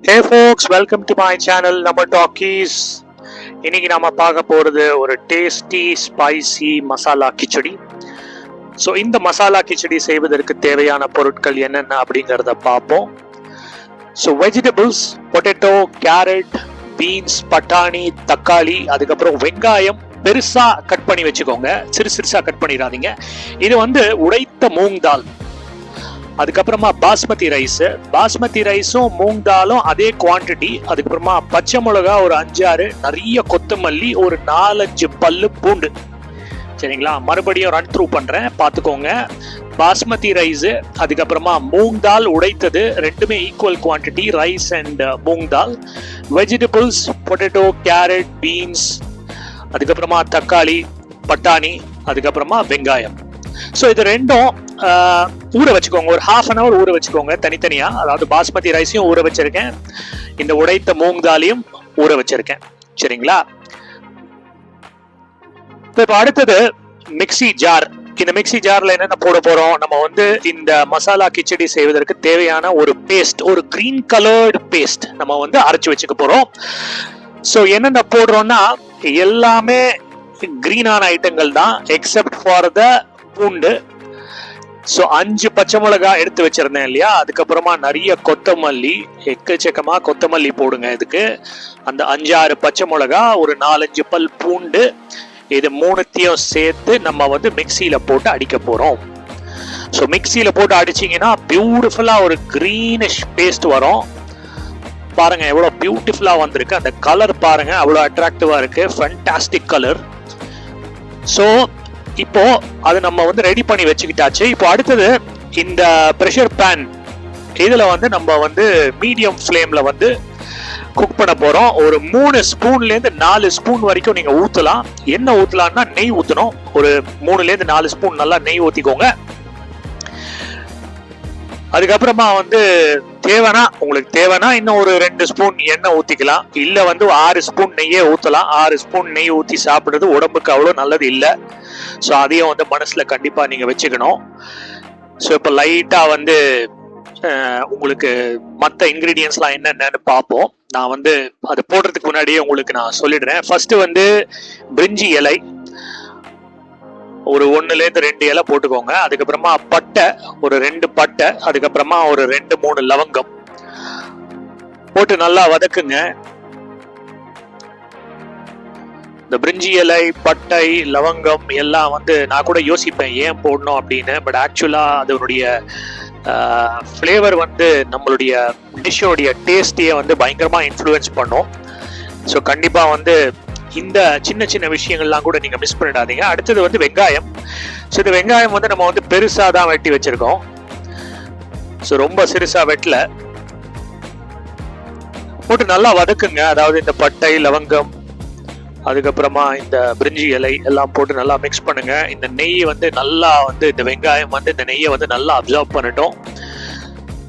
Hey folks, welcome to my channel Number Talkies. இன்னைக்கு நாம பார்க்க போறது ஒரு tasty spicy masala khichdi. So இந்த மசாலா கிச்சடி செய்வதற்கு தேவையான பொருட்கள் என்னென்ன அப்படிங்கிறத பார்ப்போம். So vegetables, potato, carrot, beans, பட்டாணி, தக்காளி, அதுக்கப்புறம் வெங்காயம் பெருசா கட் பண்ணி வச்சுக்கோங்க, சிறு சிறுசா கட் பண்ணிடாதீங்க. இது உடைத்த மூங் தால், அதுக்கப்புறமா பாஸ்மதி ரைஸும் மூங் தாலும் அதே குவான்டிட்டி, அதுக்கப்புறமா பச்சை மிளகா ஒரு 5-6, நிறைய கொத்தமல்லி, ஒரு 4-5 பல்லு பூண்டு. சரிங்களா, மறுபடியும் ரன் த்ரூ பண்றேன், பார்த்துக்கோங்க. பாஸ்மதி ரைஸ், அதுக்கப்புறமா மூங் தால் உடைத்தது, ரெண்டுமே equal quantity, rice and moong dal. Vegetables, potato, carrot, beans, அதுக்கப்புறமா தக்காளி, பட்டாணி, அதுக்கப்புறமா வெங்காயம். ஸோ இது ரெண்டும் ஊற வச்சுக்கோங்க, ஒரு 1/2 hour ஊற வச்சுக்கோங்க தனித்தனியா. அதாவது பாஸ்மதி ரைஸையும் ஊற வச்சிருக்கேன், இந்த உடைத்த மூங் தாலையும் ஊற வச்சிருக்கேன். சரிங்களா, இப்போ அடுத்தது மிக்சி ஜார். இந்த மிக்சி ஜார்ல என்னென்ன போட போறோம், நம்ம இந்த மசாலா கிச்சடி செய்வதற்கு தேவையான ஒரு பேஸ்ட், ஒரு கிரீன் கலர்டு பேஸ்ட் நம்ம அரைச்சு வச்சுக்க போறோம். ஸோ என்னென்ன போடுறோம்னா எல்லாமே கிரீனான ஐட்டங்கள் தான், எக்ஸப்ட் ஃபார் த பூண்டு. ஸோ 5 பச்சை மிளகா எடுத்து வச்சிருந்தேன் இல்லையா, அதுக்கப்புறமா நிறைய கொத்தமல்லி, எக்கச்சக்கமா கொத்தமல்லி போடுங்க இதுக்கு. அந்த 5-6 பச்சை மிளகா, ஒரு 4-5 பல் பூண்டு, இது மூணுத்தையும் சேர்த்து நம்ம மிக்சியில போட்டு அடிக்க போறோம். ஸோ மிக்சியில போட்டு அடிச்சிங்கன்னா பியூட்டிஃபுல்லா ஒரு கிரீனிஷ் பேஸ்ட் வரும். பாருங்க எவ்வளவு பியூட்டிஃபுல்லா வந்திருக்கு, அந்த கலர் பாருங்க அவ்வளவு அட்ராக்டிவா இருக்கு, ஃபேண்டாஸ்டிக் கலர். ஸோ இப்போ அது நம்ம ரெடி பண்ணி வச்சுக்கிட்டாச்சு. இப்போ அடுத்தது இந்த ப்ரெஷர் பேன், இதுல நம்ம மீடியம் ஃப்ளேம்ல குக் பண்ண போறோம். ஒரு 3 ஸ்பூன்ல இருந்து 4 ஸ்பூன் வரைக்கும் நீங்க ஊத்தலாம். என்ன ஊத்தலாம்னா நெய் ஊத்தணும். ஒரு 3ல இருந்து 4 ஸ்பூன் நல்லா நெய் ஊத்திக்கோங்க. அதுக்கப்புறமா உங்களுக்கு தேவைன்னா இன்னும் ஒரு 2 ஸ்பூன் எண்ணெய் ஊத்திக்கலாம், இல்ல 6 ஸ்பூன் நெய்யே ஊத்தலாம். 6 ஸ்பூன் நெய் ஊத்தி சாப்பிடுறது உடம்புக்கு அவ்வளவு நல்லது இல்லை. ஸோ அதையும் மனசுல கண்டிப்பா நீங்க வச்சுக்கணும். ஸோ இப்போ லைட்டா உங்களுக்கு மற்ற இன்கிரீடியன்ஸ்லாம் என்னென்னு பார்ப்போம். நான் அது போடுறதுக்கு முன்னாடியே உங்களுக்கு நான் சொல்லிடுறேன். ஃபர்ஸ்ட் பிரிஞ்சி இலை ஒரு 1ல இருந்து 2 இலை போட்டுக்கோங்க. அதுக்கப்புறமா பட்டை ஒரு 2 பட்டை, அதுக்கப்புறமா ஒரு 2-3 லவங்கம் போட்டு நல்லா வதக்குங்க. இந்த பிரிஞ்சி இலை, பட்டை, லவங்கம் எல்லாம் நான் கூட யோசிப்பேன் ஏன் போடணும் அப்படின்னு. பட் ஆக்சுவலா அதனுடைய ஃப்ளேவர் நம்மளுடைய டிஷ்ஷோடைய டேஸ்டையே பயங்கரமா இன்ஃப்ளூயன்ஸ் பண்ணும். ஸோ கண்டிப்பா இந்த சின்ன சின்ன விஷயங்கள்லாம் கூட நீங்க மிஸ் பண்ணிடாதீங்க. அடுத்தது வெங்காயம். ஸோ இந்த வெங்காயம் நம்ம பெருசா தான் வெட்டி வச்சிருக்கோம். ஸோ ரொம்ப சிறுசா வெட்டல, போட்டு நல்லா வதக்குங்க. அதாவது இந்த பட்டை, லவங்கம், அதுக்கப்புறமா இந்த பிரிஞ்சி இலை எல்லாம் போட்டு நல்லா மிக்ஸ் பண்ணுங்க. இந்த நெய் நல்லா இந்த வெங்காயம் இந்த நெய்யை நல்லா அப்சர்வ் பண்ணட்டும்.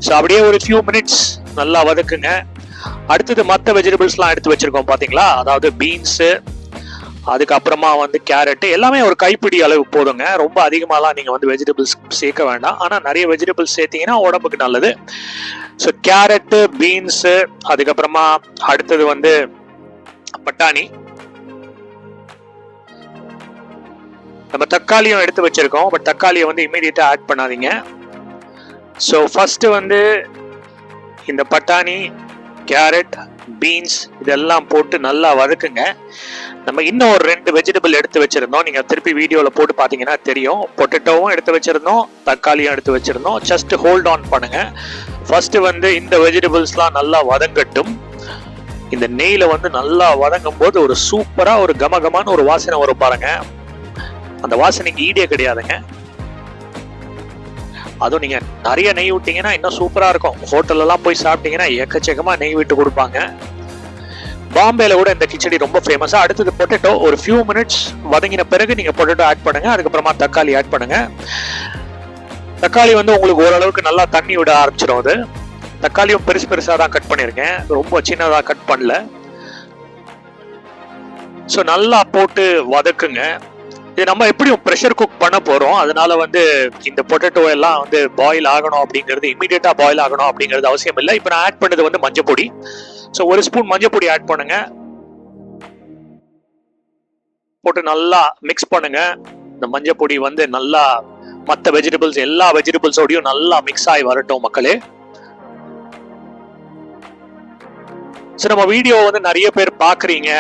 ஸோ அப்படியே ஒரு ஃபியூ மினிட்ஸ் நல்லா வதக்குங்க. அடுத்தது மற்ற வெஜிடபிள்ஸ்லாம் எடுத்து வச்சிருக்கோம் பாத்தீங்களா, அதாவது பீன்ஸ், அதுக்கப்புறமா கேரட், எல்லாமே ஒரு கைப்பிடி அளவு போதுங்க. ரொம்ப அதிகமாலாம் நீங்க வெஜிடபிள்ஸ் சேர்க்க வேண்டாம், ஆனா நிறைய வெஜிடபிள்ஸ் சேர்த்தீங்கன்னா உடம்புக்கு நல்லது. ஸோ கேரட், பீன்ஸ், அதுக்கப்புறமா அடுத்தது பட்டாணி, நம்ம தக்காளியும் எடுத்து வச்சிருக்கோம். பட் தக்காளியை இமீடியட்டா ஆட் பண்ணாதீங்க. ஸோ ஃபர்ஸ்ட் இந்த பட்டாணி, கேரட், பீன்ஸ் இதெல்லாம் போட்டு நல்லா வதக்குங்க. நம்ம இன்னும் ஒரு 2 வெஜிடபிள் எடுத்து வச்சிருந்தோம், நீங்க திருப்பி வீடியோல போட்டு பாத்தீங்கன்னா தெரியும். பொட்டேட்டோவும் எடுத்து வச்சிருந்தோம், தக்காளியும் எடுத்து வச்சிருந்தோம். ஜஸ்ட் ஹோல்ட் ஆன் பண்ணுங்க. ஃபர்ஸ்ட் இந்த வெஜிடபிள்ஸ்லாம் நல்லா வதங்கட்டும். இந்த நெய்ல நல்லா வதங்கும் போது ஒரு சூப்பரா ஒரு கமகமான ஒரு வாசனை வரும் பாருங்க. அந்த வாசனைக்கு ஈடே கிடையாதுங்க. அதுவும் நீங்க நிறைய நெய் விட்டீங்கன்னா இன்னும் சூப்பரா இருக்கும். ஹோட்டல்ல எல்லாம் போய் சாப்பிட்டீங்கன்னா எக்கச்சக்கமா நெய் விட்டு கொடுப்பாங்க. பாம்பேல கூட இந்த கிச்சடி ரொம்ப ஃபேமஸா. அடுத்தது பொட்டேட்டோ, ஒரு ஃபியூ மினிட்ஸ் வதங்கின பிறகு நீங்க பொட்டேட்டோ ஆட் பண்ணுங்க. அதுக்கப்புறமா தக்காளி ஆட் பண்ணுங்க. தக்காளி உங்களுக்கு ஓரளவுக்கு நல்லா தண்ணி விட ஆரம்பிச்சிடும். அது தக்காளியும் பெருசு பெருசா தான் கட் பண்ணிருக்கேன், ரொம்ப சின்னதா கட் பண்ணல. ஸோ நல்லா போட்டு வதக்குங்க. இது நம்ம எப்படியும் ப்ரெஷர் குக் பண்ண போறோம். அதனால வந்து இந்த பொட்டேட்டோ எல்லாம் வந்து பாயில் ஆகணும் அப்படிங்கிறது, இமீடியட்டா பாயில் ஆகணும் அப்படிங்கிறது அவசியம் இல்லை. இப்போ நான் ஆட் பண்ணது வந்து மஞ்சள் பொடி. ஸோ 1 ஸ்பூன் மஞ்சள் பொடி ஆட் பண்ணுங்க, போட்டு நல்லா மிக்ஸ் பண்ணுங்க. இந்த மஞ்சள் பொடி வந்து நல்லா மற்ற வெஜிடபிள்ஸ் எல்லா வெஜிடபிள்ஸோடையும் நல்லா மிக்ஸ் ஆகி வரட்டும் மக்களே. ஸோ நம்ம வீடியோ வந்து நிறைய பேர் பார்க்குறீங்க,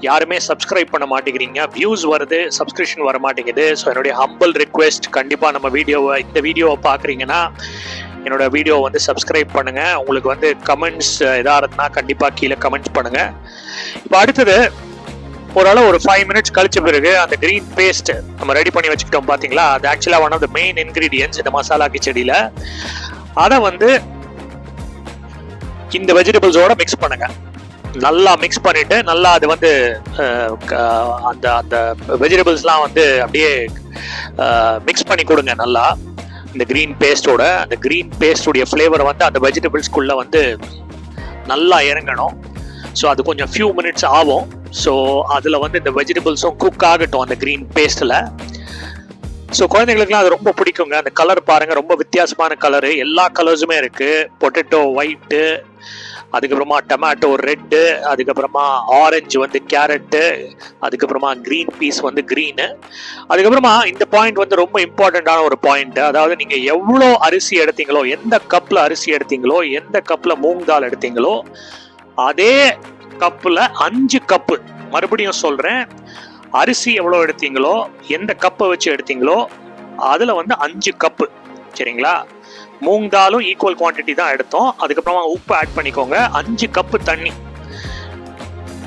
யாருமே சப்ஸ்கிரைப் பண்ண மாட்டேங்கிறீங்க. வியூஸ் வருது, சப்ஸ்கிரிப்ஷன் வர மாட்டேங்குது. ஸோ என்னுடைய ஹம்பிள் ரிக்வெஸ்ட், கண்டிப்பாக நம்ம இந்த வீடியோவை பார்க்குறீங்கன்னா என்னோட வீடியோ வந்து சப்ஸ்கிரைப் பண்ணுங்க. உங்களுக்கு வந்து கமெண்ட்ஸ் எதாக இருந்தா கண்டிப்பாக கீழே கமெண்ட்ஸ் பண்ணுங்க. இப்போ அடுத்தது ஓரளவு ஒரு 5 மினிட்ஸ் கழிச்ச பிறகு அந்த கிரீன் பேஸ்ட் நம்ம ரெடி பண்ணி வச்சுக்கிட்டோம் பார்த்தீங்களா, அது ஆக்சுவலாக one of the main ingredients இந்த மசாலா கிச்சடியில். அதை வந்து இந்த வெஜிடபிள்ஸோட மிக்ஸ் பண்ணுங்க. நல்லா மிக்ஸ் பண்ணிட்டு நல்லா அது வந்து அந்த அந்த வெஜிடபிள்ஸ்லாம் வந்து அப்படியே மிக்ஸ் பண்ணி கொடுங்க. நல்லா இந்த கிரீன் பேஸ்டோட, அந்த கிரீன் பேஸ்டுடைய ஃப்ளேவர் வந்து அந்த வெஜிடபிள்ஸ்குள்ள வந்து நல்லா இறங்கணும். ஸோ அது கொஞ்சம் ஃபியூ மினிட்ஸ் ஆகும். ஸோ அதில் வந்து இந்த வெஜிடபிள்ஸும் குக் ஆகட்டும் அந்த கிரீன் பேஸ்டில். ஸோ குழந்தைங்களுக்குலாம் அது ரொம்ப பிடிக்குங்க. அந்த கலர் பாருங்க, ரொம்ப வித்தியாசமான கலரு, எல்லா கலர்ஸுமே இருக்கு. பொட்டேட்டோ ஒயிட்டு, அதுக்கப்புறமா டொமேட்டோ ரெட்டு, அதுக்கப்புறமா ஆரஞ்சு வந்து கேரட்டு, அதுக்கப்புறமா கிரீன் பீஸ் வந்து கிரீனு. அதுக்கப்புறமா இந்த பாயிண்ட் வந்து ரொம்ப இம்பார்ட்டண்ட்டான ஒரு பாயிண்ட். அதாவது நீங்கள் எவ்வளோ அரிசி எடுத்தீங்களோ, எந்த கப்பில் அரிசி எடுத்தீங்களோ, எந்த கப்பில் மூங் தால் எடுத்தீங்களோ, அதே கப்பில் 5 கப்பு, மறுபடியும் சொல்கிறேன், அரிசி எவ்வளோ எடுத்தீங்களோ, எந்த கப்பை வச்சு எடுத்தீங்களோ அதில் வந்து 5 கப்பு. சரிங்களா? மூங் தாலும் ஈக்குவல் குவான்டிட்டி தான் எடுத்தோம். அதுக்கப்புறமா உப்பு ஆட் பண்ணிக்கோங்க. 5 கப்பு தண்ணி.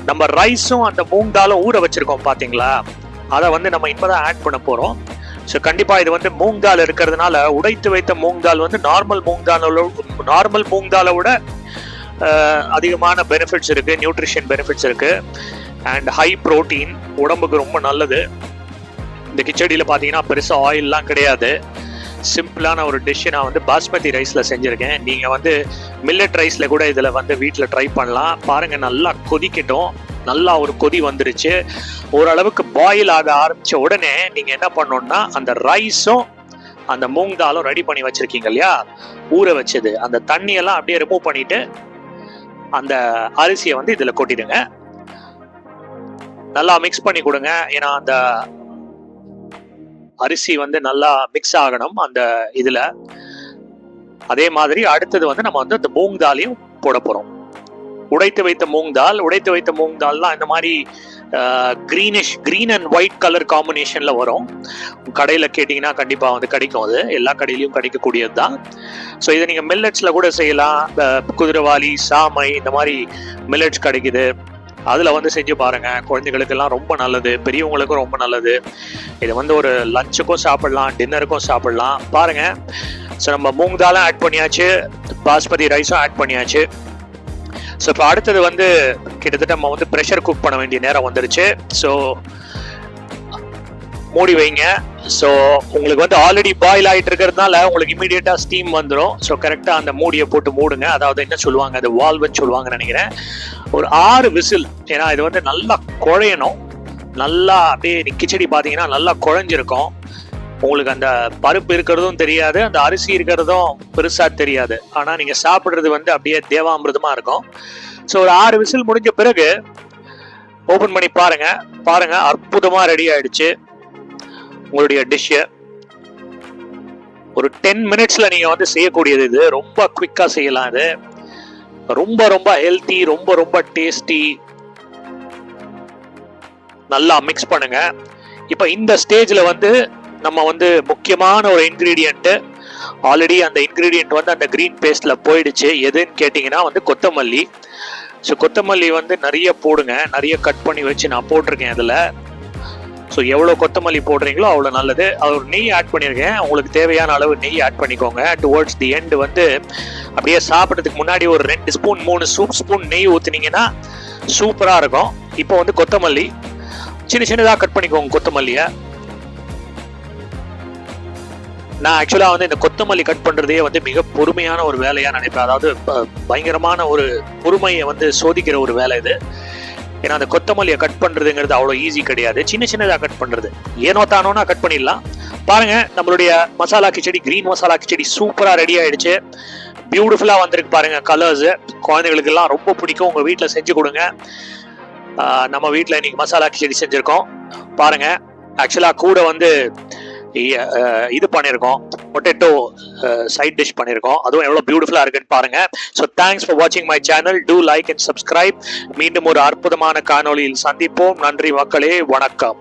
நம்ம ரைஸும் அந்த மூங் தாலும் ஊற வச்சிருக்கோம் பார்த்தீங்களா, அதை வந்து நம்ம இப்போதான் ஆட் பண்ண போகிறோம். ஸோ கண்டிப்பாக இது வந்து மூங் தால் இருக்கிறதுனால, உடைத்து வைத்த மூங் தால் வந்து நார்மல் மூங் தாலை விட அதிகமான பெனிஃபிட்ஸ் இருக்குது, நியூட்ரிஷன் பெனிஃபிட்ஸ் இருக்குது, அண்ட் ஹை ப்ரோட்டீன், உடம்புக்கு ரொம்ப நல்லது. இந்த கிச்சடியில் பார்த்தீங்கன்னா பெருசாக ஆயிலெலாம் கிடையாது. சிம்பிளான ஒரு டிஷ்ஷை நான் வந்து பாஸ்மதி ரைஸில் செஞ்சுருக்கேன். நீங்கள் வந்து மில்லட் ரைஸில் கூட இதில் வந்து வீட்டில் ட்ரை பண்ணலாம். பாருங்கள், நல்லா கொதிக்கட்டும். நல்லா ஒரு கொதி வந்துருச்சு. ஓரளவுக்கு பாயில் ஆக ஆரம்பித்த உடனே நீங்கள் என்ன பண்ணணுன்னா, அந்த ரைஸும் அந்த மூங் தாலும் ரெடி பண்ணி வச்சுருக்கீங்க இல்லையா, ஊற வச்சது, அந்த தண்ணியெல்லாம் அப்படியே ரிமூவ் பண்ணிவிட்டு அந்த அரிசியை வந்து இதில் கொட்டிடுங்க. நல்லா மிக்ஸ் பண்ணி கொடுங்க. ஏன்னா அந்த அரிசி வந்து நல்லா மிக்ஸ் ஆகணும் அந்த இதுல. அதே மாதிரி அடுத்தது வந்து நம்ம வந்து அந்த மூங் தாலையும் போட போறோம். உடைத்து வைத்த மூங் தால்லாம் இந்த மாதிரி கிரீன் அண்ட் ஒயிட் கலர் காம்பினேஷன்ல வரும். கடையில கேட்டீங்கன்னா கண்டிப்பா வந்து கிடைக்கும். அது எல்லா கடையிலயும் கிடைக்கக்கூடியது தான். ஸோ இதை நீங்க மில்லட்ஸ்ல கூட செய்யலாம். குதிரைவாலி, சாமை, இந்த மாதிரி மில்லட்ஸ் கிடைக்குது, அதில் வந்து செஞ்சு பாருங்க. குழந்தைகளுக்கெல்லாம் ரொம்ப நல்லது, பெரியவங்களுக்கும் ரொம்ப நல்லது. இதை வந்து ஒரு லஞ்சுக்கும் சாப்பிடலாம், டின்னருக்கும் சாப்பிடலாம். பாருங்க. ஸோ நம்ம மூங் தாலும் ஆட் பண்ணியாச்சு, பாஸ்மதி ரைஸும் ஆட் பண்ணியாச்சு. ஸோ இப்போ அடுத்தது வந்து கிட்டத்தட்ட நம்ம வந்து ப்ரெஷர் குக் பண்ண வேண்டிய நேரம் வந்துருச்சு. ஸோ மூடி வைங்க. ஸோ உங்களுக்கு வந்து ஆல்ரெடி பாயில் ஆகிட்டு இருக்கிறதுனால உங்களுக்கு இமீடியட்டாக ஸ்டீம் வந்துடும். ஸோ கரெக்டாக அந்த மூடியை போட்டு மூடுங்க. அதாவது என்ன சொல்லுவாங்க, அது வால்வுன்னு சொல்லுவாங்கன்னு நினைக்கிறேன். ஒரு 6 விசில். ஏன்னா இது வந்து நல்லா குழையணும். நல்லா அப்படியே கிச்சடி பார்த்தீங்கன்னா நல்லா குழஞ்சிருக்கும். உங்களுக்கு அந்த பருப்பு இருக்கிறதும் தெரியாது, அந்த அரிசி இருக்கிறதும் பெருசாக தெரியாது. ஆனால் நீங்கள் சாப்பிட்றது வந்து அப்படியே தேவாமிர்தமாக இருக்கும். ஸோ ஒரு 6 விசில் முடிஞ்ச பிறகு ஓப்பன் பண்ணி பாருங்க, அற்புதமாக ரெடி ஆயிடுச்சு உங்களுடைய டிஷ்ஷு. ஒரு 10 மினிட்ஸ்ல நீங்க வந்து செய்யக்கூடியது. இது ரொம்ப குவிக்கா செய்யலாம். இது ரொம்ப ரொம்ப ஹெல்த்தி, ரொம்ப ரொம்ப டேஸ்டி. நல்லா மிக்ஸ் பண்ணுங்க. இப்ப இந்த ஸ்டேஜ்ல வந்து நம்ம வந்து முக்கியமான ஒரு இன்கிரீடியன்ட், ஆல்ரெடி அந்த இன்கிரீடியன்ட் வந்து அந்த கிரீன் பேஸ்ட்ல போயிடுச்சு. எதுன்னு கேட்டீங்கன்னா வந்து கொத்தமல்லி. ஸோ கொத்தமல்லி வந்து நிறைய போடுங்க. நிறைய கட் பண்ணி வச்சு நான் போட்டிருக்கேன் இதுல. ஸோ எவ்வளோ கொத்தமல்லி போடுறீங்களோ அவ்வளோ நல்லது. அது ஒரு நெய் ஆட் பண்ணியிருக்கேன். உங்களுக்கு தேவையான அளவு நெய் ஆட் பண்ணிக்கோங்க. டுவர்ட்ஸ் தி எண்ட் வந்து அப்படியே சாப்பிட்றதுக்கு முன்னாடி ஒரு 2 ஸ்பூன் 3 ஸ்பூன் நெய் ஊற்றுனீங்கன்னா சூப்பராக இருக்கும். இப்போ வந்து கொத்தமல்லி சின்னதாக கட் பண்ணிக்கோங்க. கொத்தமல்லியை நான் ஆக்சுவலாக வந்து இந்த கொத்தமல்லி கட் பண்ணுறதே வந்து மிக பொறுமையான ஒரு வேலையாக நினைப்பேன். அதாவது பயங்கரமான ஒரு பொறுமையை வந்து சோதிக்கிற ஒரு வேலை இது. ஏன்னா அந்த கொத்தமல்லியை கட் பண்றதுங்கிறது அவ்வளோ ஈஸி கிடையாது. சின்ன சின்னதாக கட் பண்றது ஏனோ தானோனா கட் பண்ணிடலாம். பாருங்க, நம்மளுடைய மசாலா கிச்சடி, கிரீன் மசாலா கிச்சடி சூப்பரா ரெடி ஆயிடுச்சு. பியூட்டிஃபுல்லா வந்திருக்கு பாருங்க கலர்ஸ். குழந்தைகளுக்கு எல்லாம் ரொம்ப பிடிக்கும். உங்க வீட்டில் செஞ்சு கொடுங்க. நம்ம வீட்டில் இன்னைக்கு மசாலா கிச்சடி செஞ்சிருக்கோம் பாருங்க. ஆக்சுவலா கூட வந்து இது பண்ணியிருக்கோம், பொட்டேட்டோ சைட் டிஷ் பண்ணியிருக்கோம். அதுவும் எவ்வளோ பியூட்டிஃபுல்லா இருக்குன்னு பாருங்க. ஸோ தேங்க்ஸ் ஃபார் வாட்சிங் my channel. Do like and subscribe. மீண்டும் ஒரு அற்புதமான காணொளியில் சந்திப்போம். நன்றி மக்களே, வணக்கம்.